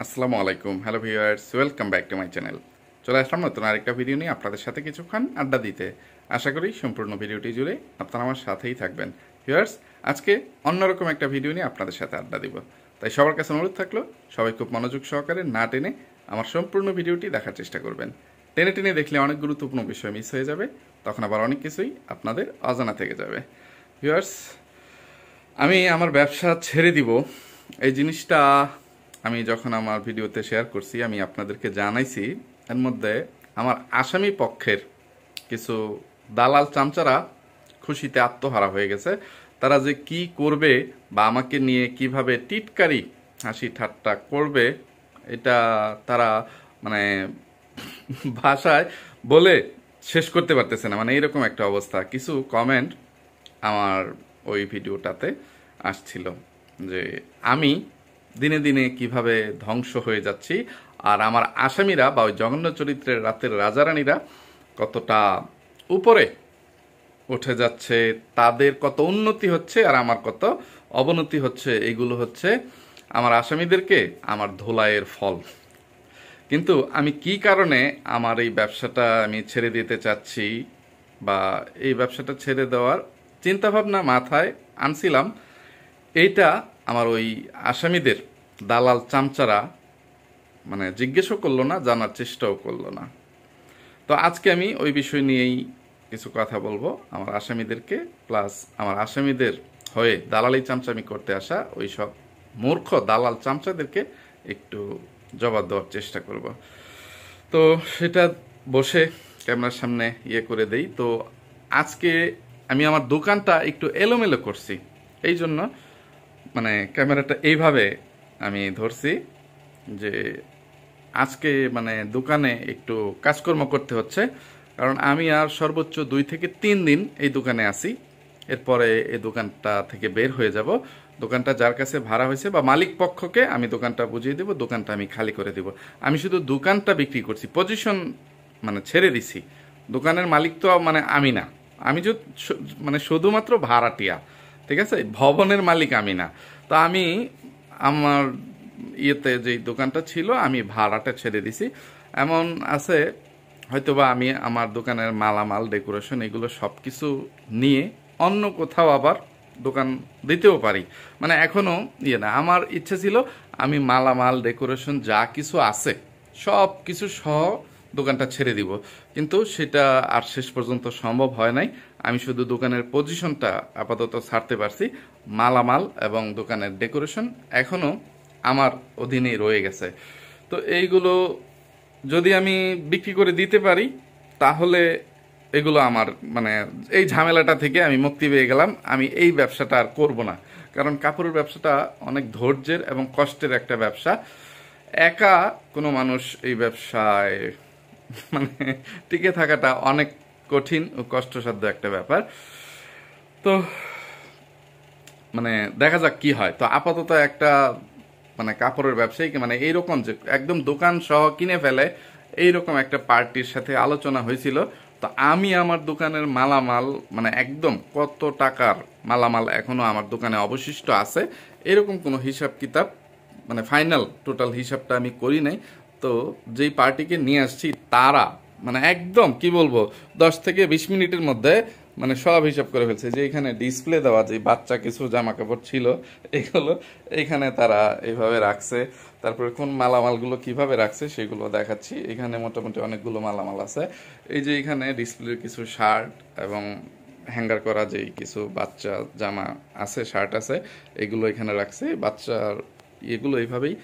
আসসালামু আলাইকুম, hello viewers, welcome back to my channel. চলে আসলাম নতুন আরেকটা ভিডিও নিয়ে আপনাদের সাথে কিছুক্ষণ আড্ডা দিতে। আশা করি সম্পূর্ণ ভিডিওটি জুড়ে আপনারা আমার সাথেই থাকবেন। ভিউয়ার্স, আজকে অন্যরকম একটা ভিডিও নিয়ে আপনাদের সাথে আড্ডা দিব। তাই সবার কাছে অনুরোধ থাকলো, সবাই খুব মনোযোগ সহকারে না টেনে আমার সম্পূর্ণ ভিডিওটি দেখার চেষ্টা করবেন। টেনে টেনে দেখলে অনেক গুরুত্বপূর্ণ বিষয় মিস হয়ে যাবে, তখন আবার অনেক কিছুই আপনাদের অজানা থেকে যাবে। ভিউয়ার্স, আমি আমার ব্যবসা ছেড়ে দিব, এই জিনিসটা আমি যখন আমার ভিডিওতে শেয়ার করছি, আমি আপনাদেরকে জানাইছি। এর মধ্যে আমার আসামি পক্ষের কিছু দালাল চামচারা খুশিতে আত্মহারা হয়ে গেছে। তারা যে কি করবে বা আমাকে নিয়ে কিভাবে টিটকারি হাসি ঠাট্টা করবে, এটা তারা মানে ভাষায় বলে শেষ করতে পারতেছে না। মানে এইরকম একটা অবস্থা। কিছু কমেন্ট আমার ওই ভিডিওটাতে আসছিল যে আমি দিনে দিনে কিভাবে ধ্বংস হয়ে যাচ্ছি, আর আমার আসামিরা বা ওই জঘন্য চরিত্রের রাতের রাজারানীরা কতটা উপরে উঠে যাচ্ছে, তাদের কত উন্নতি হচ্ছে আর আমার কত অবনতি হচ্ছে। এগুলো হচ্ছে আমার আসামিদেরকে আমার ধোলাইয়ের ফল। কিন্তু আমি কি কারণে আমার এই ব্যবসাটা আমি ছেড়ে দিতে চাচ্ছি বা এই ব্যবসাটা ছেড়ে দেওয়ার চিন্তাভাবনা মাথায় আনছিলাম, এইটা আমার ওই আসামিদের দালাল চামচারা মানে জিজ্ঞেসও করলো না, জানার চেষ্টাও করলো না। তো আজকে আমি ওই বিষয় নিয়েই কিছু কথা বলবো। আমার আসামিদেরকে প্লাস আমার আসামিদের হয়ে দালালি চামচামি করতে আসা ওই সব মূর্খ দালাল চামচাদেরকে একটু জবাব দেওয়ার চেষ্টা করব। তো সেটা বসে ক্যামেরার সামনে ইয়ে করে দেই। তো আজকে আমি আমার দোকানটা একটু এলোমেলো করছি, এই জন্য মানে ক্যামেরাটা এইভাবে আমি ধরছি যে আজকে মানে দোকানে একটু কাজকর্ম করতে হচ্ছে, কারণ আমি আর সর্বোচ্চ 2 থেকে 3 দিন এই দোকানে আছি। এরপরে এই দোকানটা থেকে বের হয়ে যাব। দোকানটা যার কাছে ভাড়া হয়েছে বা মালিক পক্ষকে আমি দোকানটা বুঝিয়ে দেব, দোকানটা আমি খালি করে দেব। আমি শুধু দোকানটা বিক্রি করছি, পজিশন মানে ছেড়ে দিছি। দোকানের মালিক তো মানে আমি না, আমি মানে শুধুমাত্র ভাড়াটিয়া, ঠিক আছে? ভবনের মালিক আমি না। তো আমি আমার ইয়েতে যে দোকানটা ছিল আমি ভাড়াটা ছেড়ে দিছি। এমন আছে হয়তোবা আমি আমার দোকানের মালামাল ডেকোরেশন এগুলো সব কিছু নিয়ে অন্য কোথাও আবার দোকান দিতেও পারি। মানে এখনো ইয়ে না, আমার ইচ্ছে ছিল আমি মালামাল ডেকোরেশন যা কিছু আছে সব কিছু সহ দোকানটা ছেড়ে দিব, কিন্তু সেটা আর শেষ পর্যন্ত সম্ভব হয় নাই। আমি শুধু দোকানের পজিশনটা আপাতত ছাড়তে পারছি, মালামাল এবং দোকানের ডেকোরেশন এখনো আমার অধীনেই রয়ে গেছে। তো এইগুলো যদি আমি বিক্রি করে দিতে পারি, তাহলে এগুলো আমার মানে এই ঝামেলাটা থেকে আমি মুক্তি পেয়ে গেলাম। আমি এই ব্যবসাটা আর করব না, কারণ কাপড়ের ব্যবসাটা অনেক ধৈর্যের এবং কষ্টের একটা ব্যবসা। একা কোনো মানুষ এই ব্যবসায় মানে টিকে থাকাটা অনেক কঠিন ও কষ্টসাধ্য একটা ব্যাপার। তো মানে দেখা যাক কি হয়। তো আপাতত একটা মানে কাপড়ের ব্যবসায়ীকে মানে এইরকম যে একদম দোকান সহ কিনে ফেলে এইরকম একটা পার্টির সাথে আলোচনা হয়েছিল। তো আমি আমার দোকানের মালামাল মানে একদম কত টাকার মালামাল এখনো আমার দোকানে অবশিষ্ট আছে এরকম কোনো হিসাব কিতাব মানে ফাইনাল টোটাল হিসাবটা আমি করি নাই। তো যেই পার্টিকে নিয়ে আসছি তারা মানে একদম কি বলবো 10 থেকে 20 মিনিটের মধ্যে মানে সব হিসাব করে ফেলছে। যে এখানে ডিসপ্লে দেওয়া যে বাচ্চা কিছু জামা কাপড় ছিল এগুলো এইখানে তারা এইভাবে রাখছে, তারপরে কোন মালামালগুলো কিভাবে রাখছে সেগুলো দেখাচ্ছি। এখানে মোটামুটি অনেকগুলো মালামাল আছে। এই যে এখানে ডিসপ্লের কিছু শার্ট এবং হ্যাঙ্গার করা যেই কিছু বাচ্চা জামা আছে, শার্ট আছে, এগুলো এখানে রাখছে। বাচ্চার এগুলো এইভাবেই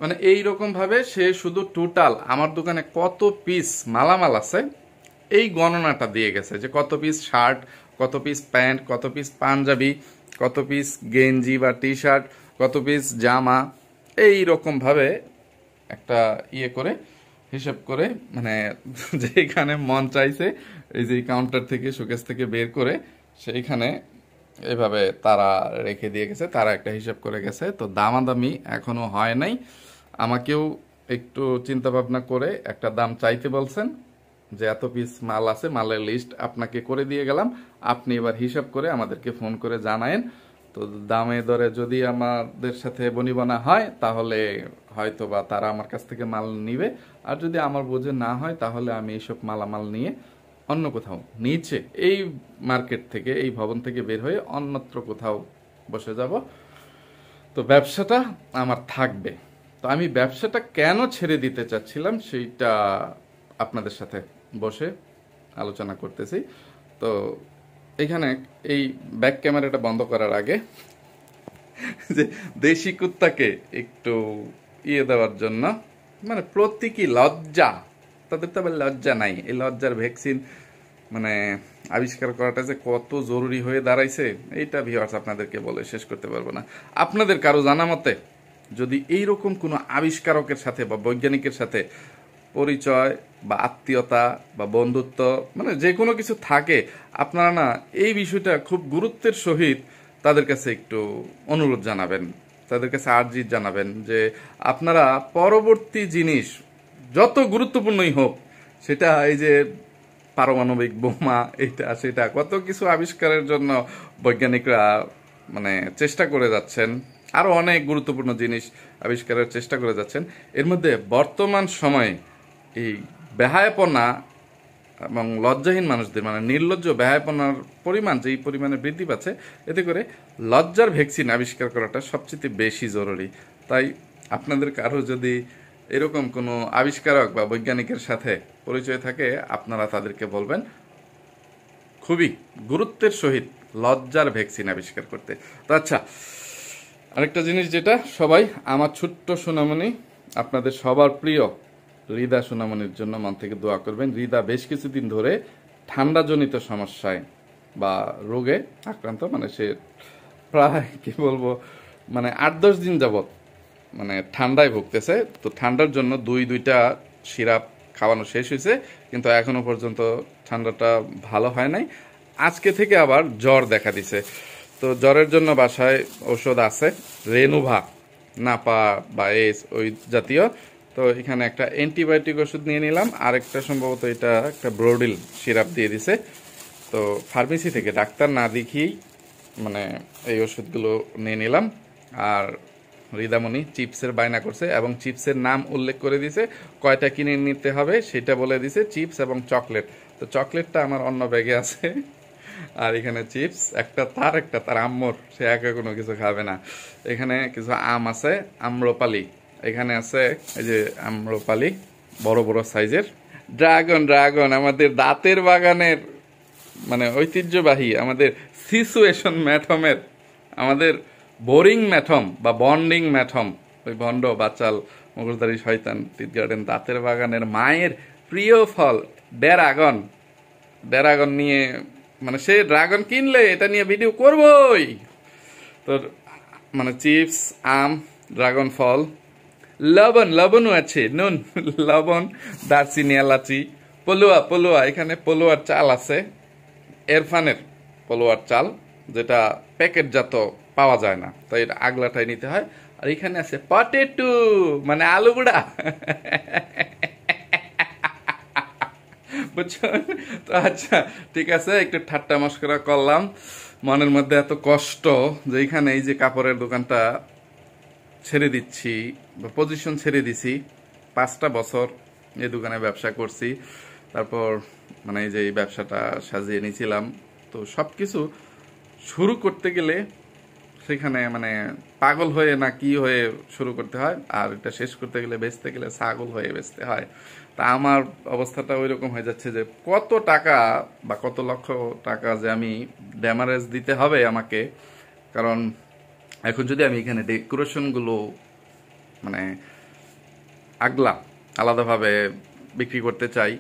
মানে এইরকম ভাবে সে শুধু টোটাল আমার দোকানে কত পিস মালামাল আছে এই গণনাটা দিয়ে গেছে, যে কত পিস শার্ট, কত পিস প্যান্ট, কত পিস পাঞ্জাবি, কত পিস গেঞ্জি বা টি শার্ট, কত পিস জামা, এই রকম ভাবে একটা ইয়ে করে হিসাব করে মানে যেখানে মন চাইছে এই যে কাউন্টার থেকে শোকেস থেকে বের করে সেইখানে এইভাবে তারা রেখে দিয়ে গেছে। তারা একটা হিসাব করে গেছে। তো দামাদামি এখনো হয় নাই। আমাকেও একটু চিন্তা ভাবনা করে একটা দাম চাইতে বলছেন, যে এত পিস মাল আছে, মালের লিস্ট আপনাকে করে দিয়ে গেলাম, আপনি এবার হিসাব করে আমাদেরকে ফোন করে জানায়েন। তো দামে দরে যদি আমাদের সাথে বনিবনা হয় তাহলে হয়তো বা তারা আমার কাছ থেকে মাল নিবে, আর যদি আমার বোঝে না হয় তাহলে আমি এইসব মালামাল নিয়ে অন্য কোথাও নিচে এই মার্কেট থেকে, এই ভবন থেকে বের হয়ে অন্যত্র কোথাও বসে যাব। তো ব্যবসাটা আমার থাকবে। তো আমি ব্যবসাটা কেন ছেড়ে দিতে চাচ্ছিলাম সেইটা আপনাদের সাথে বসে আলোচনা করতেছি। তো এখানে এই ব্যাক ক্যামেরাটা বন্ধ করার আগে যে দেশি কুত্তাকে একটু দেওয়ার জন্য, মানে প্রতীকী লজ্জা, তাদের তো আবার লজ্জা নাই, এই লজ্জার ভ্যাকসিন মানে আবিষ্কার করাটা যে কত জরুরি হয়ে দাঁড়াইছে এইটা ভিউয়ার্স আপনাদেরকে বলে শেষ করতে পারবো না। আপনাদের কারো জানা মতে যদি এইরকম কোনো আবিষ্কারকের সাথে বা বৈজ্ঞানিকের সাথে পরিচয় বা আত্মীয়তা বা বন্ধুত্ব, মানে যে কোনো কিছু থাকে, আপনারা না এই বিষয়টা খুব গুরুত্বের সহিত তাদের কাছে একটু অনুরোধ জানাবেন, তাদের কাছে আর্জি জানাবেন যে আপনারা পরবর্তী জিনিস যত গুরুত্বপূর্ণই হোক, সেটা এই যে পারমাণবিক বোমা এটা সেটা কত কিছু আবিষ্কারের জন্য বৈজ্ঞানিকরা মানে চেষ্টা করে যাচ্ছেন, আরো অনেক গুরুত্বপূর্ণ জিনিস আবিষ্কারের চেষ্টা করে যাচ্ছেন। এর মধ্যে বর্তমান সময়ে এই বেহায়াপনা এবং লজ্জাহীন মানুষদের, মানে নির্লজ্জ বেহায়াপনার পরিমাণ যেই পরিমাণে বৃদ্ধি পাচ্ছে, এতে করে লজ্জার ভ্যাকসিন আবিষ্কার করাটা সবচেয়ে বেশি জরুরি। তাই আপনাদের কারো যদি এরকম কোনো আবিষ্কারক বা বৈজ্ঞানিকের সাথে পরিচয় থাকে, আপনারা তাদেরকে বলবেন খুবই গুরুত্বের সহিত লজ্জার ভ্যাকসিন আবিষ্কার করতে। তো আচ্ছা, আরেকটা জিনিস যেটা সবাই, আমার ছোট্ট সোনামণি, আপনাদের সবার প্রিয় রিদা সোনামণির জন্য মন থেকে দোয়া করবেন। রিদা বেশ কিছুদিন ধরে ঠান্ডাজনিত সমস্যায় বা রোগে আক্রান্ত, মানে সে প্রায় কি বলবো, মানে 8-10 দিন যাবত মানে ঠান্ডায় ভুগতেছে। তো ঠান্ডার জন্য দুইটা সিরাপ খাওয়ানো শেষ হয়েছে, কিন্তু এখনো পর্যন্ত ঠান্ডাটা ভালো হয় নাই। আজকে থেকে আবার জ্বর দেখা দিছে। তো জ্বরের জন্য বাসায় ঔষধ আছে, রেনুভা, নাপা বা এস ওই জাতীয়। তো এখানে একটা অ্যান্টিবায়োটিক ওষুধ নিয়ে নিলাম, আর একটা সম্ভবত এটা একটা ব্রোডিল সিরাপ দিয়ে দিছে। তো ফার্মেসি থেকে ডাক্তার না দেখিয়েই মানে এই ওষুধগুলো নিয়ে নিলাম। আর রিদামণি চিপসের বায়না করছে এবং চিপসের নাম উল্লেখ করে দিছে, কয়টা কিনে নিতে হবে সেটা বলে দিছে, চিপস এবং চকলেট। তো চকলেটটা আমার অন্য ব্যাগে আছে, আর এখানে চিপস একটা তার আম্মুর, সে একা কোনো কিছু খাবে না। এখানে কিছু আম আছে, আম্রপালি, এখানে আছে এই যে আম্রপালি বড় বড় সাইজের। ড্রাগন আমাদের দাঁতের বাগানের মানে ঐতিহ্যবাহী আমাদের সিচুয়েশন ম্যাথমের, আমাদের বোরিং ম্যাথম বা বন্ডিং ম্যাথম, ওই ভণ্ড বাচাল মুখোশধারী শয়তান টিট গার্ডেন দাঁতের বাগানের মায়ের প্রিয় ফল ড্রাগন নিয়ে, মানে সে ড্রাগন কিনলে এটা নিয়ে ভিডিও করবই। তো মানে চিপস, আম, ড্রাগন ফল, লবণও আছে, নুন, লবণ, দারচিনি, এলাচি, পলুয়া, এখানে পলুয়ার চাল আছে, এরফানের পলুয়ার চাল, যেটা প্যাকেটজাত পাওয়া যায় না, তাই এটা আগলাটাই নিতে হয়। আর এখানে আছে পটেটো, মানে আলু গুঁড়া, বুঝছেন? তো আচ্ছা ঠিক আছে, একটু ঠাট্টা মস্করা করলাম। মনের মধ্যে এত কষ্ট যে এখানে এই যে কাপড়ের দোকানটা ছেড়ে দিচ্ছি বা পজিশন ছেড়ে দিছি, 5টা বছর এই দোকানে ব্যবসা করছি। তারপর মানে এই যে এই ব্যবসাটা সাজিয়ে নিয়েছিলাম। তো সবকিছু শুরু করতে গেলে সেখানে মানে পাগল হয়ে না কি হয়ে শুরু করতে হয়, আর এটা শেষ করতে গেলে, বেচতে গেলে ছাগল হয়ে বেচতে হয়। তা আমার অবস্থাটা ওই রকম হয়ে যাচ্ছে যে কত টাকা বা কত লক্ষ টাকা যে আমি ড্যামারেজ দিতে হবে আমাকে। কারণ এখন যদি আমি এখানে ডেকোরেশনগুলো মানে আলাদাভাবে বিক্রি করতে চাই,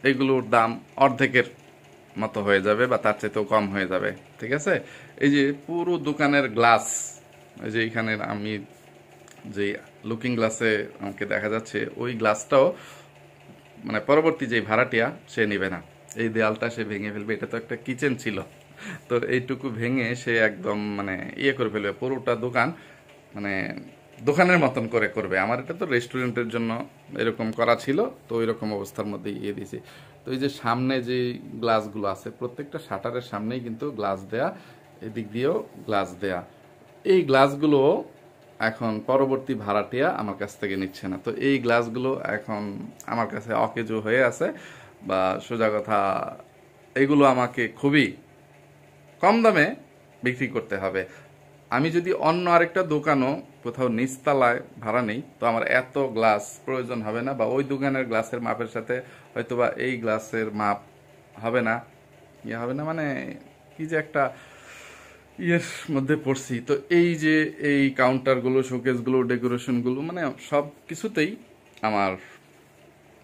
এগুলোর দাম অর্ধেকের মতো হয়ে যাবে বা তার চাইতেও কম হয়ে যাবে। ঠিক আছে, এই যে পুরো দোকানের গ্লাস, এই যে এখানে আমি যে লুকিং গ্লাসে আমাকে দেখা যাচ্ছে, ওই গ্লাসটাও মানে পরবর্তী যে ভাড়াটিয়া সে নেবে না। এই দেয়ালটা সে ভেঙে ফেলবে, এটা তো একটা কিচেন ছিল, তো এইটুকু ভেঙে সে একদম মানে করে ফেলবে পুরোটা দোকান, মানে দোকানের মতন করে করবে। আমার এটা তো রেস্টুরেন্টের জন্য এরকম করা ছিল, তো ওই রকম অবস্থার মধ্যে দিয়েছি। তো এই যে সামনে যে গ্লাসগুলো আছে, প্রত্যেকটা শাটারের সামনেই কিন্তু গ্লাস দেয়া, এদিক দিয়েও গ্লাস দেয়া। এই গ্লাসগুলো এখন পরবর্তী ভাড়াটিয়া আমার কাছ থেকে নিচ্ছে না। তো এই গ্লাসগুলো এখন আমার কাছে অকেজো হয়ে আছে, বা সোজা কথা এগুলো আমাকে খুবই কম দামে বিক্রি করতে হবে। আমি যদি অন্য আরেকটা দোকানও কোথাও নিচতলায় ভাড়া নেই, তো আমার এত গ্লাস প্রয়োজন হবে না, বা ওই দোকানের গ্লাসের মাপের সাথে হয়তোবা এই গ্লাসের মাপ হবে না, হবে না মানে কি যে একটা ইয়ের মধ্যে পড়ছি। তো এই যে এই কাউন্টারগুলো, শোকেসগুলো, ডেকোরেশনগুলো, মানে সব কিছুতেই আমার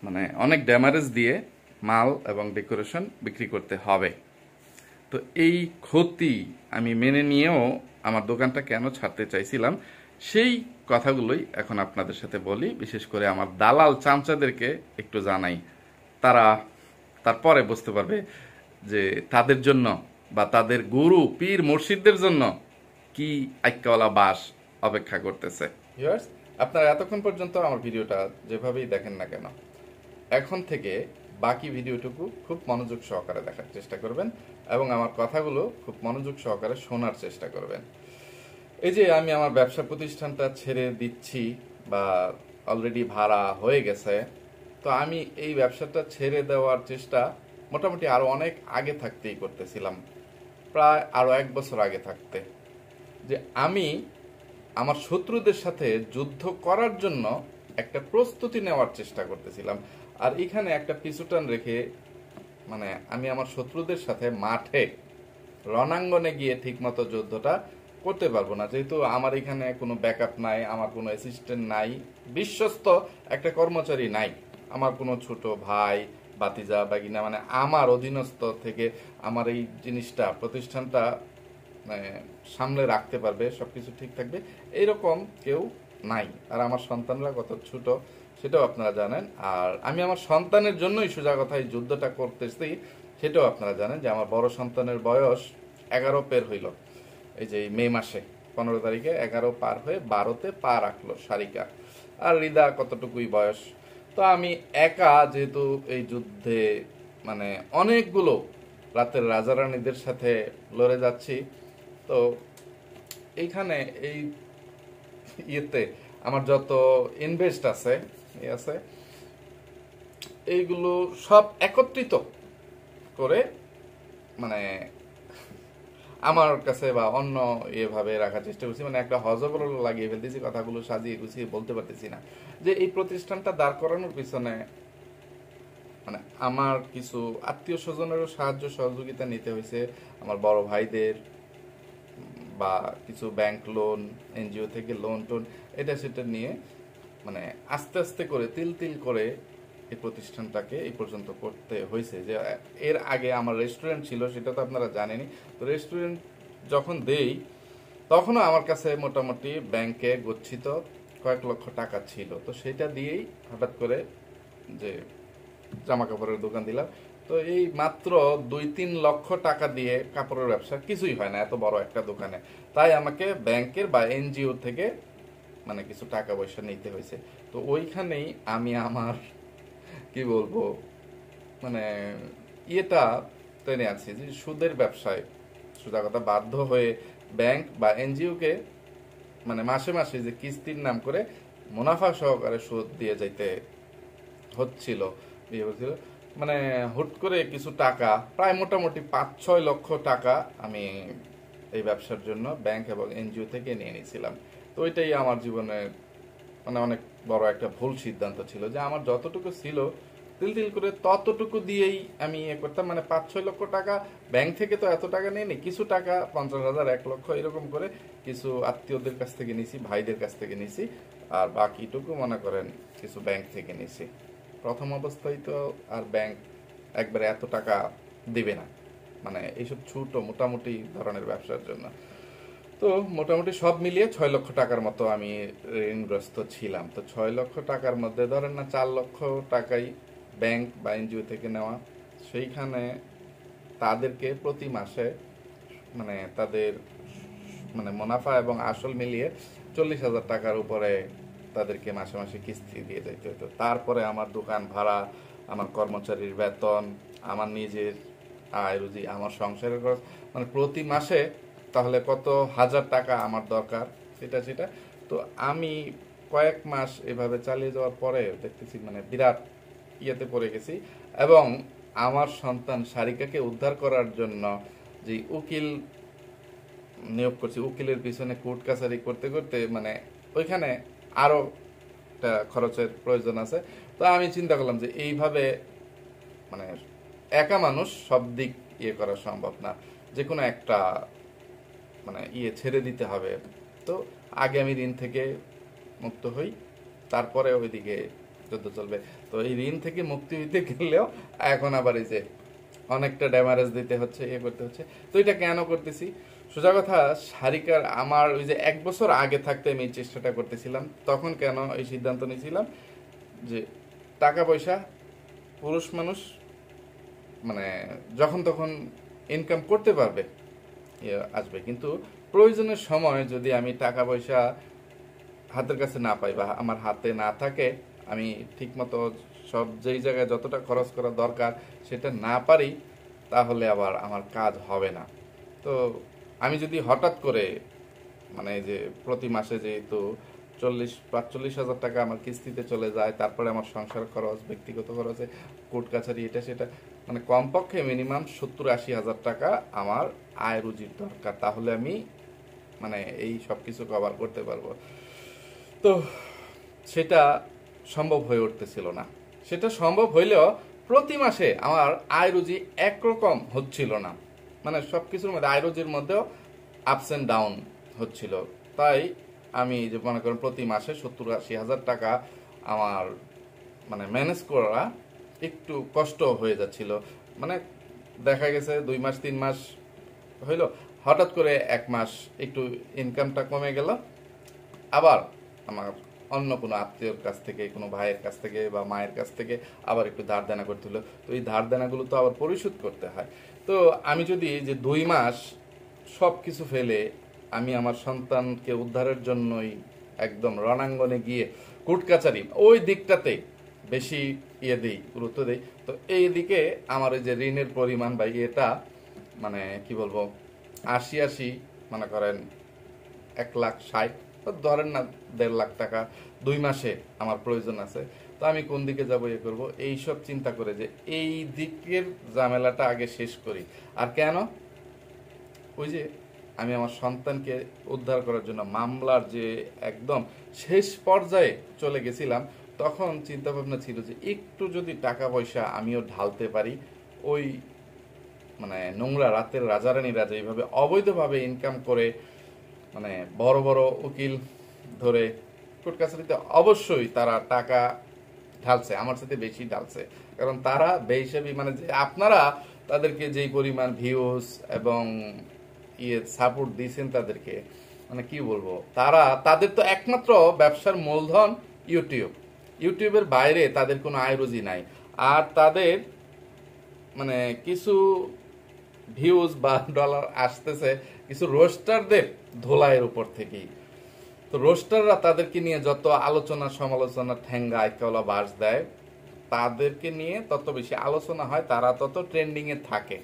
মানে অনেক ড্যামারেজ দিয়ে মাল এবং ডেকোরেশন বিক্রি করতে হবে। তো এই ক্ষতি আমি মেনে নিয়েও আমার দোকানটা কেন ছাড়তে চাইছিলাম, সেই কথাগুলোই এখন আপনাদের সাথে বলি। বিশেষ করে আমার দালাল চামচাদেরকে একটু জানাই, তারা তারপরে বুঝতে পারবে যে তাদের জন্য বা তাদের গুরু পীর মুর্শিদদের জন্য কি আইক্কাওয়ালা বাস অপেক্ষা করতেছে। ভিউয়ার্স, আপনারা এতক্ষণ পর্যন্ত আমার ভিডিওটা যেভাবেই দেখেন না কেন, এখন থেকে বাকি ভিডিওটুকু খুব মনোযোগ সহকারে দেখার চেষ্টা করবেন এবং আমার কথাগুলো খুব মনোযোগ সহকারে শোনার চেষ্টা করবেন। এই যে আমি আমার ব্যবসা প্রতিষ্ঠানটা ছেড়ে দিচ্ছি বা অলরেডি ভাড়া হয়ে গেছে, তো আমি এই ব্যবসাটা ছেড়ে দেওয়ার চেষ্টা মোটামুটি আরো অনেক আগে থাকতেই করতেছিলাম, প্রায় আরো 1 বছর আগে থাকতে, যে আমি আমার শত্রুদের সাথে যুদ্ধ করার জন্য একটা প্রস্তুতি নেওয়ার চেষ্টা করতেছিলাম। আর এখানে একটা পিছুটান রেখে, মানে আমি আমার শত্রুদের সাথে মাঠে রণাঙ্গনে গিয়ে ঠিকমতো যুদ্ধটা করতে পারবো না, যেহেতু আমার এখানে কোনো ব্যাকআপ নাই, আমার কোনো অ্যাসিস্ট্যান্ট নাই, বিশ্বস্ত একটা কর্মচারী নাই, আমার কোনো ছোট ভাই বাতিজা বাগিনা মানে আমার অধীনস্থ থেকে আমার এই জিনিসটা প্রতিষ্ঠানটা মানে সামলে রাখতে পারবে, সবকিছু ঠিক থাকবে, এইরকম কেউ নাই। আর আমার সন্তানরা কত ছোট সেটাও আপনারা জানেন। আর আমি আমার সন্তানের জন্যই সোজা কথায় যুদ্ধটা করতেছি, সেটাও আপনারা জানেন যে আমার বড় সন্তানের বয়স 11 পের হইল। এই যে মে মাসে 15 তারিখে 11 পার হয়ে 12তে পা রাখলো সারিকা। আর রিদা কতটুকুই বয়স। তো আমি একা যেহেতু এই যুদ্ধে মানে অনেকগুলো রাতের রাজারানীদের সাথে লড়ে যাচ্ছি, তো এইখানে এই ইয়েতে আমার যত ইনভেস্ট আছে এইগুলো সব একত্রিত করে মানে আমার কাছে বা অন্য এভাবে রাখার চেষ্টা করছি, মানে একটা হজবরল লাগিয়ে ফেলতেছি, কথাগুলো সাজিয়ে গুছিয়ে বলতে পারতেছি না। যে এই প্রতিষ্ঠানটা দাঁড় করানোর পিছনে মানে আমার কিছু আত্মীয় স্বজনেরও সাহায্য সহযোগিতা নিতে হয়েছে, আমার বড় ভাইদের, বা কিছু ব্যাংক লোন, এনজিও থেকে লোন টোন এটা সেটা নিয়ে মানে আস্তে আস্তে করে তিল তিল করে এই প্রতিষ্ঠানটাকে এই পর্যন্ত করতে হয়েছে। যে এর আগে আমার রেস্টুরেন্ট ছিল, সেটা তো আপনারা জানেনই। তো রেস্টুরেন্ট যখন দেই তখনও আমার কাছে মোটামুটি ব্যাংকে গচ্ছিত কয়েক লক্ষ টাকা ছিল। তো সেটা দিয়েই হঠাৎ করে যে জামা কাপড়ের দোকান দিলাম। তো এই মাত্র 2-3 লক্ষ টাকা দিয়ে কাপড়ের ব্যবসা কিছুই হয় না এত বড় একটা দোকানে। তাই আমাকে ব্যাংকের বা এনজিও থেকে মানে কিছু টাকা পয়সা নিতে হয়েছে। তো ওইখানেই আমি আমার কি বলবো মানে ইয়েটা টেনে আছি যে সুদের ব্যবসায় সোজা কথা বাধ্য হয়ে ব্যাংক বা এনজিও কে মানে মাসে মাসে যে কিস্তির নাম করে মুনাফা সহকারে সুদ দিয়ে যাইতে হচ্ছিল। মানে হুট করে কিছু টাকা প্রায় মোটামুটি 5-6 লক্ষ টাকা আমি এই ব্যবসার জন্য ব্যাংক এবং এনজিও থেকে নিয়ে নিয়েছিলাম। তো ওইটাই আমার জীবনের মানে অনেক বড় একটা ভুল সিদ্ধান্ত ছিল, যে আমার যতটুকু ছিল তিল তিল করে ততটুকু দিয়েই আমি ইয়ে করতাম। মানে 5-6 লক্ষ টাকা ব্যাংক থেকে তো এত টাকা নিয়ে নি, কিছু টাকা 50,000 1 লক্ষ এরকম করে কিছু আত্মীয়দের কাছ থেকে নিছি, ভাইদের কাছ থেকে নিছি, আর বাকিটুকু মনে করেন কিছু ব্যাংক থেকে নিছি। প্রথম অবস্থায় তো আর ব্যাংক একবারে এত টাকা দিবে না, মানে এইসব ছোট মোটামুটি ধরনের ব্যবসার জন্য। তো মোটামুটি সব মিলিয়ে 6 লক্ষ টাকার মতো আমি ঋণগ্রস্ত ছিলাম। তো 6 লক্ষ টাকার মধ্যে ধরেন না 4 লক্ষ টাকাই ব্যাংক বা এনজিও থেকে নেওয়া, সেইখানে তাদেরকে প্রতি মাসে মানে তাদের মানে মুনাফা এবং আসল মিলিয়ে 40,000 টাকার উপরে তাদেরকে মাসে মাসে কিস্তি দিয়ে যাইতে হতো। তারপরে আমার দোকান ভাড়া, আমার কর্মচারীর বেতন, আমার নিজের আয় রুজি, আমার সংসারের খরচ, মানে প্রতি মাসে তাহলে কত হাজার টাকা আমার দরকার, সেটা তো আমি কয়েক মাস এভাবে চালিয়ে যাওয়ার পরে দেখতেছি মানে বিরাট ইয়েতে পড়ে গেছি। এবং আমার সন্তান সারিকাকে উদ্ধার করার জন্য যে উকিল নিয়োগ করছি, উকিলের পিছনে কোর্ট কাছারি করতে করতে মানে ওইখানে আরো একটা খরচের প্রয়োজন আছে। তো আমি চিন্তা করলাম যে এইভাবে মানে একা মানুষ সব দিক ইয়ে করা সম্ভব না, যে কোনো একটা মানে ছেড়ে দিতে হবে। তো আগে আমি ঋণ থেকে মুক্ত হই, তারপরে ওইদিকে যুদ্ধ চলবে। তো এই ঋণ থেকে মুক্তি হইতে গেলেও এখন আবার এই যে অনেকটা ড্যামারেজ দিতে হচ্ছে, করতে হচ্ছে। তো এটা কেন করতেছি? সোজা কথা, সারিকার আমার ওই যে 1 বছর আগে থাকতে আমি এই চেষ্টাটা করতেছিলাম। তখন কেন এই সিদ্ধান্ত নিয়েছিলাম যে টাকা পয়সা পুরুষ মানুষ মানে যখন তখন ইনকাম করতে পারবে, আসবে, কিন্তু প্রয়োজনের সময় যদি আমি টাকা পয়সা হাতের কাছে না পাই বা আমার হাতে না থাকে, আমি ঠিকমতো সব যেই জায়গায় যতটা খরচ করা দরকার সেটা না পারি, তাহলে আবার আমার কাজ হবে না। তো আমি যদি হঠাৎ করে মানে যে প্রতি মাসে যেহেতু 40-45 হাজার টাকা আমার কিস্তিতে চলে যায়, তারপরে আমার সংসার খরচ, ব্যক্তিগত খরচে কোর্ট কাছারি এটা সেটা, মানে কমপক্ষে মিনিমাম 70-80 হাজার টাকা আমার আয় রুজির দরকার, তাহলে আমি মানে এই সব কিছু কভার করতে পারবো। তো সেটা সম্ভব হয়ে উঠতেছিল না। সেটা সম্ভব হইলেও প্রতি মাসে আমার আয় রুজি একরকম হচ্ছিল না, মানে সব কিছুর মধ্যে আয় রুজির মধ্যেও আপস অ্যান্ড ডাউন হচ্ছিল। তাই আমি যে মনে করেন প্রতি মাসে 70-80 হাজার টাকা আমার মানে ম্যানেজ করা একটু কষ্ট হয়ে যাচ্ছিল। মানে দেখা গেছে 2 মাস 3 মাস হইলো, হঠাৎ করে 1 মাস একটু ইনকামটা কমে গেল, আবার আমার অন্য কোনো আত্মীয়র কাছ থেকে, কোনো ভাইয়ের কাছ থেকে বা মায়ের কাছ থেকে আবার একটু ধার দেনা করতে হলো। তো এই ধার দেনাগুলো তো আবার পরিশোধ করতে হয়। তো আমি যদি যে 2 মাস সব কিছু ফেলে আমি আমার সন্তানকে উদ্ধারের জন্যই একদম রণাঙ্গনে গিয়ে কোর্ট কাচারি ওই দিকটাতে বেশি দিই, গুরুত্ব দিই, তো এই দিকে আমার ওই যে ঋণের পরিমাণ বা এটা মানে কি বলবো 80 মনে করেন 1,60,000 ধরেন না 1.5 লাখ টাকা 2 মাসে আমার প্রয়োজন আছে। তো আমি কোন দিকে যাবো করবো এইসব চিন্তা করে যে এই দিকের ঝামেলাটা আগে শেষ করি। আর কেন? ওই যে আমি আমার সন্তানকে উদ্ধার করার জন্য মামলার যে একদম শেষ পর্যায়ে চলে গেছিলাম, তখন চিন্তা ভাবনা ছিল যে একটু যদি টাকা পয়সা আমিও ঢালতে পারি, ওই মানে নোংরা রাতের রাজারানীরা যেভাবে অবৈধভাবে ইনকাম করে মানে বড় বড় উকিল ধরে কোর্ট কাছারিতে অবশ্যই তারা টাকা ঢালছে, আমার সাথে বেশি ঢালছে। কারণ তারা বেহিসাবি মানে যে আপনারা তাদেরকে যেই পরিমাণ ভিউজ এবং সাপোর্ট দিয়েছেন তাদেরকে, মানে কি বলবো, তাদের তো একমাত্র ব্যবসার মূলধন ইউটিউবের বাইরে তাদের কোনো আয় রুজি নাই। আর তাদের মানে কিছু ভিউজ বা ডলার আসতেছে কিছু রোস্টারদের ধোলাইয়ের উপর থেকেই। তো রোস্টাররা তাদেরকে নিয়ে যত আলোচনা সমালোচনা ঠেঙ্গা আইকাওয়ালা বাস দেয়, তাদেরকে নিয়ে তত বেশি আলোচনা হয়, তারা তত ট্রেন্ডিং এ থাকে।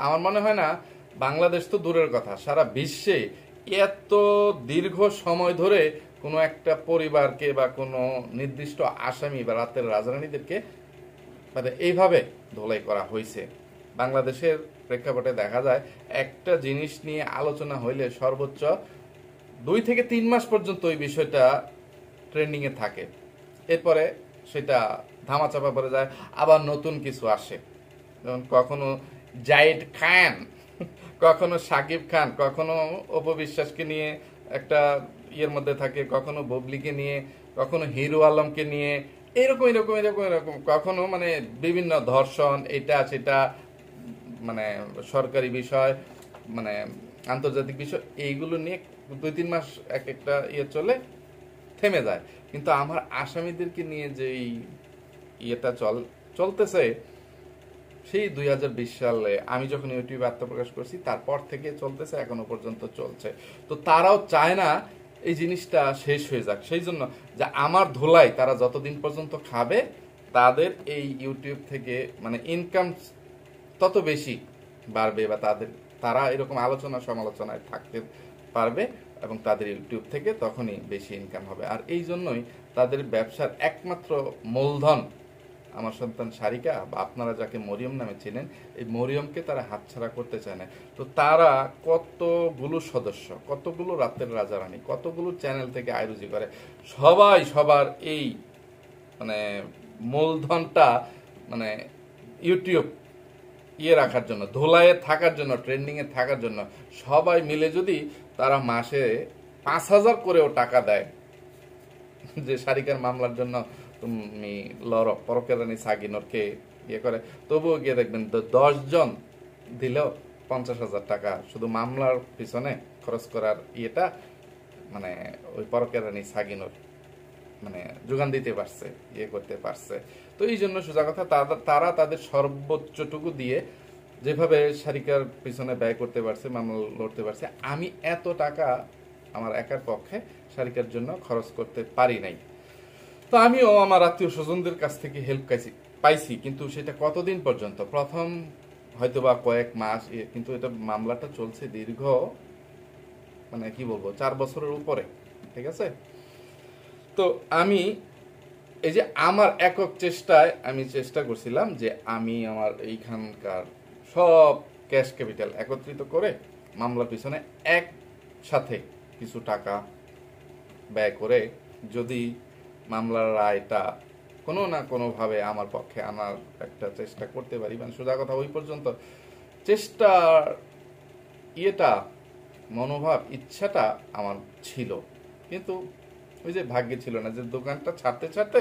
আমার মনে হয় না বাংলাদেশ তো দূরের কথা, সারা বিশ্বে এত দীর্ঘ সময় ধরে কোনো একটা পরিবারকে বা কোনো নির্দিষ্ট আসামি বা রাতের রাজরানীদেরকে মানে এইভাবে ধোলাই করা হয়েছে। বাংলাদেশের প্রেক্ষাপটে দেখা যায় একটা জিনিস নিয়ে আলোচনা হইলে সর্বোচ্চ 2 থেকে 3 মাস পর্যন্ত ওই বিষয়টা ট্রেন্ডিং এ থাকে, এরপরে সেটা ধামাচাপা পড়ে যায়, আবার নতুন কিছু আসে। যেমন কখনো জাহিদ খান, কখনো সাকিব খান, কখনো অপবিশ্বাসকে নিয়ে একটা মধ্যে থাকে, কখনো ববলিকে নিয়ে, কখনো হিরো আলমকে নিয়ে, এরকম এরকম এরকম এরকম, কখনো মানে বিভিন্ন ধর্ষণ এটা সেটা, মানে সরকারি বিষয়, মানে আন্তর্জাতিক বিষয়, এইগুলো নিয়ে 2-3 মাস এক একটা চলে, থেমে যায়। কিন্তু আমার আসামিদেরকে নিয়ে যেই চলতেছে, সেই 2020 সালে আমি যখন ইউটিউবে আত্মপ্রকাশ করছি তারপর থেকে চলতেছে, এখনো পর্যন্ত চলছে। তো তারাও চায় না এই জিনিসটা শেষ হয়ে যাক, সেই জন্য যে আমার ধোলাই তারা যতদিন পর্যন্ত খাবে, তাদের এই ইউটিউব থেকে মানে ইনকাম তত বেশি বাড়বে বা তারা এরকম আলোচনা সমালোচনায় থাকতে পারবে এবং তাদের ইউটিউব থেকে তখনই বেশি ইনকাম হবে। আর এই জন্যই তাদের ব্যবসার একমাত্র মূলধন আমার সন্তান সারিকা বা আপনারা যাকে মরিয়ম নামে চেনেন, এই মরিয়মকে তারা হাতছাড়া করতে চায় না। তো তারা কতগুলো সদস্য, কতগুলো রাতের রাজা রানী, কতগুলো চ্যানেল থেকে আয়োজি করে, সবাই সবার এই মানে মূলধনটা মানে ইউটিউব রাখার জন্য, ধোলাইয়ে থাকার জন্য, ট্রেন্ডিংয়ে থাকার জন্য সবাই মিলে যদি তারা মাসে 5,000 করেও টাকা দেয় যে সারিকার মামলার জন্য তুমি লড়, পরকের রানী সাগিনরকে করে, তবুও গিয়ে দেখবেন 10 জন দিলেও 50,000 টাকা শুধু মামলার পিছনে খরচ করার মানে ওই পরকের রানী সাগিনর মানে যোগান দিতে পারছে, করতে পারছে। তো এই জন্য সোজা কথা তারা তাদের সর্বোচ্চটুকু দিয়ে যেভাবে সারিকার পিছনে ব্যয় করতে পারছে, মামলা লড়তে পারছে, আমি এত টাকা আমার একার পক্ষে সারিকার জন্য খরচ করতে পারি নাই। তো আমিও আমার আত্মীয় স্বজনদের কাছ থেকে হেল্প পাইছি, কিন্তু সেটা কতদিন পর্যন্ত, প্রথম হয়তোবা কয়েক মাস, কিন্তু এটা মামলাটা চলছে দীর্ঘ মানে কি বলবো 4 বছরের উপরে, ঠিক আছে। তো আমি এই যে আমার একক চেষ্টায় আমি চেষ্টা করছিলাম যে আমি আমার এইখানকার সব ক্যাশ ক্যাপিটাল একত্রিত করে মামলার পিছনে একসাথে কিছু টাকা ব্যয় করে যদি মামলার রায়টা কোনো না কোনোভাবে আমার পক্ষে আনার একটা চেষ্টা করতে পারি, মানে সোজা কথা ওই পর্যন্ত চেষ্টার মনোভাব, ইচ্ছাটা আমার ছিল, কিন্তু ওই যে ভাগ্যে ছিল না যে দোকানটা ছাড়তে ছাড়তে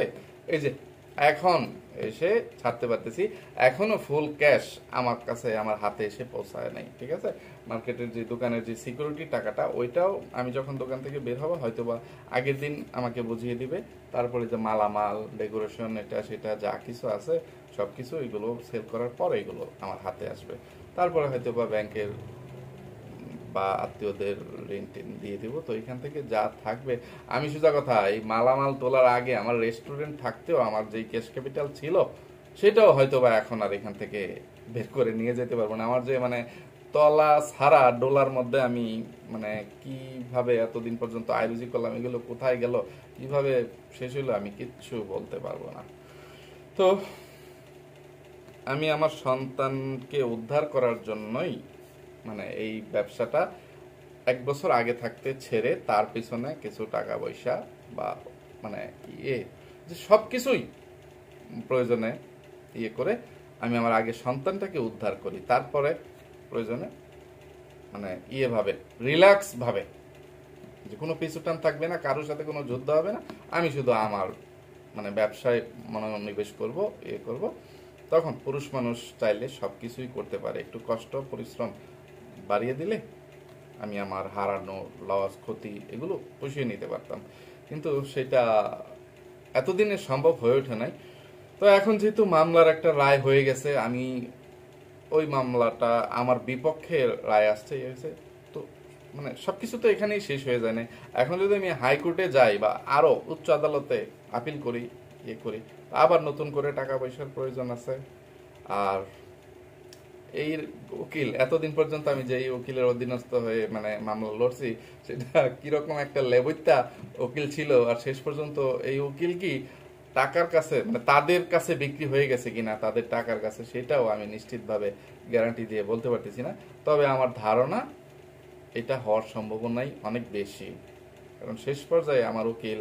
এই যে এখন এসে ছাড়তে পারতেছি, এখনো ফুল ক্যাশ আমার কাছে আমার হাতে এসে পৌঁছায় নাই, ঠিক আছে। মার্কেটের যে দোকানের যে সিকিউরিটি টাকাটা, ওইটাও আমি যখন দোকান থেকে বের হবো হয়তোবা আগের দিন আমাকে বুঝিয়ে দিবে, তারপরে যে মালামাল, ডেকোরেশন, এটা সেটা যা কিছু আছে সব কিছু এগুলো সেল করার পর এগুলো আমার হাতে আসবে, তারপরে হয়তোবা ব্যাংকের বা আত্মীয়দের ঋণ টিন দিয়ে দিব। তো এখান থেকে যা থাকবে, আমি সোজা কথা এই মালামাল তোলার আগে আমার রেস্টুরেন্ট থাকতেও আমার যেই ক্যাশ ক্যাপিটাল ছিল সেটাও হয়তো বা এখন আর এখান থেকে বের করে নিয়ে যেতে পারবো না। আমার যে মানে তলা ছাড়া ডোলার মধ্যে আমি মানে কিভাবে এতদিন পর্যন্ত আয়োজি করলাম, এগুলো কোথায় গেল, কিভাবে শেষ হলো, আমি কিচ্ছু বলতে পারবো না। তো আমি আমার সন্তানকে উদ্ধার করার জন্যই মানে এই ব্যবসাটা 1 বছর আগে থাকতে ছেড়ে তার পিছনে কিছু টাকা পয়সা বা মানে যে সব কিছুই প্রয়োজনে করে আমি আমার আগে সন্তানটাকে উদ্ধার করি, তারপরে প্রয়োজনে মানে ভাবে রিল্যাক্স ভাবে যে কোনো পিছুটান থাকবে না, কারোর সাথে কোনো যুদ্ধ হবে না, আমি শুধু আমার মানে ব্যবসায় মনোনিবেশ করব, করব। তখন পুরুষ মানুষ চাইলে সব কিছুই করতে পারে, একটু কষ্ট পরিশ্রম বাড়িয়ে দিলে আমি আমার হারানো, লস, ক্ষতি এগুলো পুষিয়ে নিতে পারতাম, কিন্তু সেটা এতদিনে সম্ভব হয়ে ওঠে নাই। তো এখন যেহেতু মামলার একটা রায় হয়ে গেছে, আমি ওই মামলাটা আমার বিপক্ষে রায় আসছে, তো মানে সবকিছু তো এখানেই শেষ হয়ে যায় না। এখন যদি আমি হাইকোর্টে যাই বা আরো উচ্চ আদালতে আপিল করি, করি, আবার নতুন করে টাকা পয়সার প্রয়োজন আছে। আর এই উকিল এতদিন পর্যন্ত আমি যে উকিলের অধীনস্থ হয়ে মানে মামলা লড়ছি, সেটা কিরকম একটা লেবইত্যা উকিল ছিল, আর শেষ পর্যন্ত এই উকিল কি টাকার কাছে মানে তাদের কাছে বিক্রি হয়ে গেছে কিনা, তাদের টাকার কাছে, সেটাও আমি নিশ্চিতভাবে গ্যারান্টি দিয়ে বলতে পারতেছি না। তবে আমার ধারণা এটা হওয়ার সম্ভাবনাই অনেক বেশি, কারণ শেষ পর্যায়ে আমার উকিল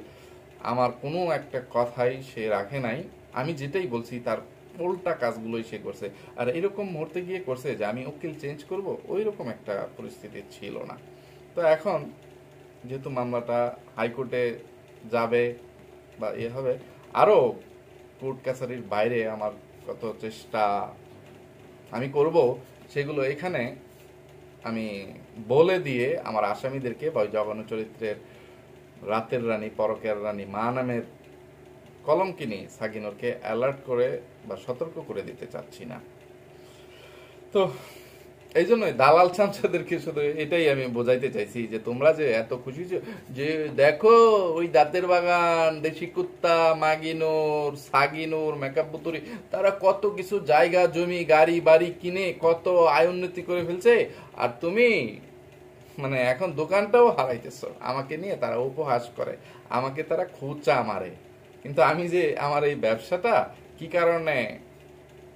আমার কোনো একটা কথাই সে রাখে নাই, আমি যেটাই বলছি তার উল্টা কাজগুলোই সে করছে। আর এরকম মুহূর্তে গিয়ে করছে যে আমি উকিল চেঞ্জ করব, ওই রকম একটা পরিস্থিতি ছিল না। তো এখন যেহেতু মামলাটা হাইকোর্টে যাবে বা হবে, আরো কোর্ট কাছারির বাইরে আমার কত চেষ্টা আমি করব, সেগুলো এখানে আমি বলে দিয়ে আমার আসামিদেরকে বা জঘন্য চরিত্রের রাতের রানী, পরকের রানী মা নামের কলঙ্কিনী সাগিনরকে অ্যালার্ট করে বা সতর্ক করে দিতে চাচ্ছি না। তো এই জন্যই দালাল চামচাদেরকে শুধু এটাই আমি বোঝাইতে চাইছি যে তোমরা যে এত খুশি যে দেখো ওই দাঁতের বাগান, দেশি কুত্তা, মাগিনোর, সাগিনোর, মেকআপ বুতুরি, তারা কত কিছু জায়গা জমি গাড়ি বাড়ি কিনে কত আয় উন্নতি করে ফেলছে, আর তুমি মানে এখন দোকানটাও হারাইতেছো। আমাকে নিয়ে তারা উপহাস করে, আমাকে তারা খুচা মারে, কিন্তু আমি যে আমার এই ব্যবসাটা কি কারণে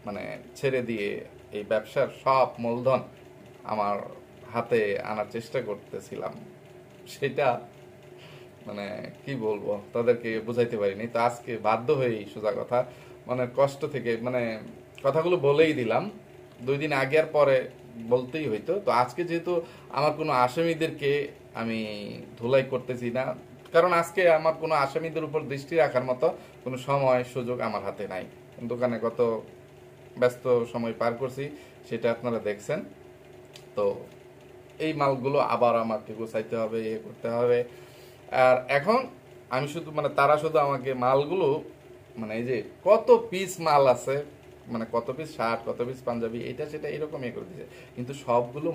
মানে ছেড়ে দিয়ে এই ব্যবসার সব মূলধন আমার হাতে আনার চেষ্টা করতেছিলাম, সেটা মানে কি বলবো তাদেরকে বুঝাইতে পারিনি। তো আজকে বাধ্য হয়েই সোজা কথা মানে কষ্ট থেকে মানে কথাগুলো বলেই দিলাম। 2 দিন আগে আর পরে বলতেই হইতো। তো আজকে যেহেতু আমার কোনো আসামিদেরকে আমি ধুলাই করতেছি না, কারণ আজকে আমার কোনো আসামিদের উপর দৃষ্টি রাখার মতো কোনো সময় সুযোগ আমার হাতে নাই। দোকানে কত ব্যস্ত সময় পার করছি সেটা আপনারা দেখছেন। তো এই মালগুলো আবার আমাকে গোছাইতে হবে, ইয়ে করতে হবে। আর এখন আমি শুধু মানে তারা শুধু আমাকে মালগুলো মানে এই যে কত পিস মাল আছে, মানে কত পিস শার্ট, কত পিস পাঞ্জাবি, এটা সেটা এরকম ইয়ে করে দিয়েছে, কিন্তু সবগুলো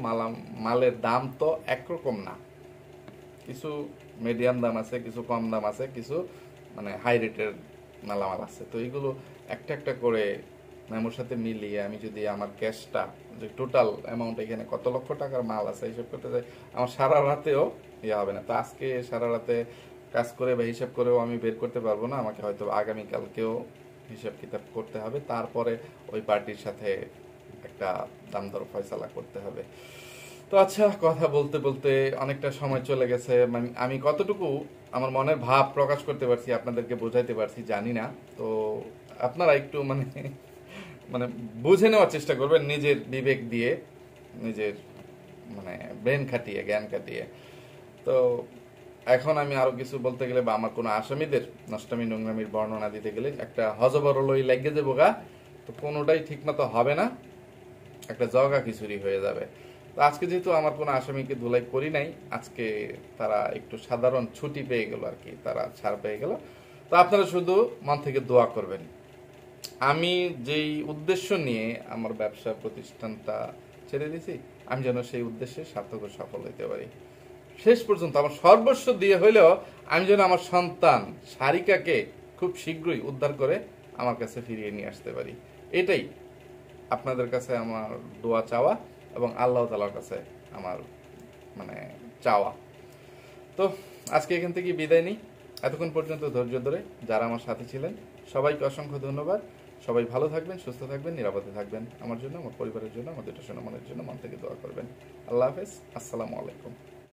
মালের দাম তো একরকম না। কিছু মিডিয়াম দাম আছে, কিছু কম দাম আছে, কিছু মানে হাই রেটের মালামাল আছে। তো এইগুলো একটা একটা করে মেমোর সাথে মিলিয়ে আমি যদি আমার ক্যাশটা যে টোটাল অ্যামাউন্ট এখানে কত লক্ষ টাকার মাল আছে হিসাব করতে যাই, আমার সারা রাতেও ইয়ে হবে না। তো আজকে সারা রাতে কাজ করে বা হিসাব করেও আমি বের করতে পারবো না, আমাকে হয়তো আগামীকালকেও হিসাব কিতাব করতে হবে, তারপরে ওই পার্টির সাথে একটা দাম দর ফয়সালা করতে হবে। তো আচ্ছা, কথা বলতে বলতে অনেকটা সময় চলে গেছে। আমি কতটুকু আমার মনের ভাব প্রকাশ করতে পারছি, আপনাদেরকে বোঝাইতে পারছি জানি না। তো আপনারা একটু মানে মানে বুঝে নেওয়ার চেষ্টা করবেন নিজের বিবেক দিয়ে, নিজের মানে ব্রেন খাটিয়ে, জ্ঞান খাটিয়ে। তো এখন আমি আরো কিছু বলতে গেলে বা আমার কোনো আসামিদের নষ্টামি নোংরামির বর্ণনা দিতে গেলে একটা হজবরলই লেগে যাবো গা, তো কোনোটাই ঠিক মতো হবে না, একটা জগা খিচুড়ি হয়ে যাবে। তো আজকে যেহেতু আমার কোনো আসামিকে ধুলাই করি নাই, আজকে তারা একটু সাধারণ ছুটি পেয়ে গেল আর কি, তারা ছাড় পেয়ে গেল। তো আপনারা শুধু মন থেকে দোয়া করবেন আমি যেই উদ্দেশ্য নিয়ে আমার ব্যবসা প্রতিষ্ঠানটা ছেড়ে দিয়েছি, আমি যেন সেই উদ্দেশ্যে সার্থক ও সফল হইতে পারি। শেষ পর্যন্ত আমার সর্বস্ব দিয়ে হইলেও আমি যেন আমার সন্তান সারিকাকে খুব শীঘ্রই উদ্ধার করে আমার কাছে ফিরিয়ে নিয়ে আসতে পারি। এটাই আপনাদের কাছে আমার দোয়া চাওয়া এবং আল্লাহ তাআলার কাছে আমার মানে চাওয়া। তো আজকে এখান থেকে বিদায় নিই। এতক্ষণ পর্যন্ত ধৈর্য ধরে যারা আমার সাথে ছিলেন সবাইকে অসংখ্য ধন্যবাদ। সবাই ভালো থাকবেন, সুস্থ থাকবেন, নিরাপদে থাকবেন। আমার জন্য, আমার পরিবারের জন্য, আমার দুটো সোনা মনের জন্য মন থেকে দোয়া করবেন। আল্লাহ হাফেজ, আসসালামু আলাইকুম।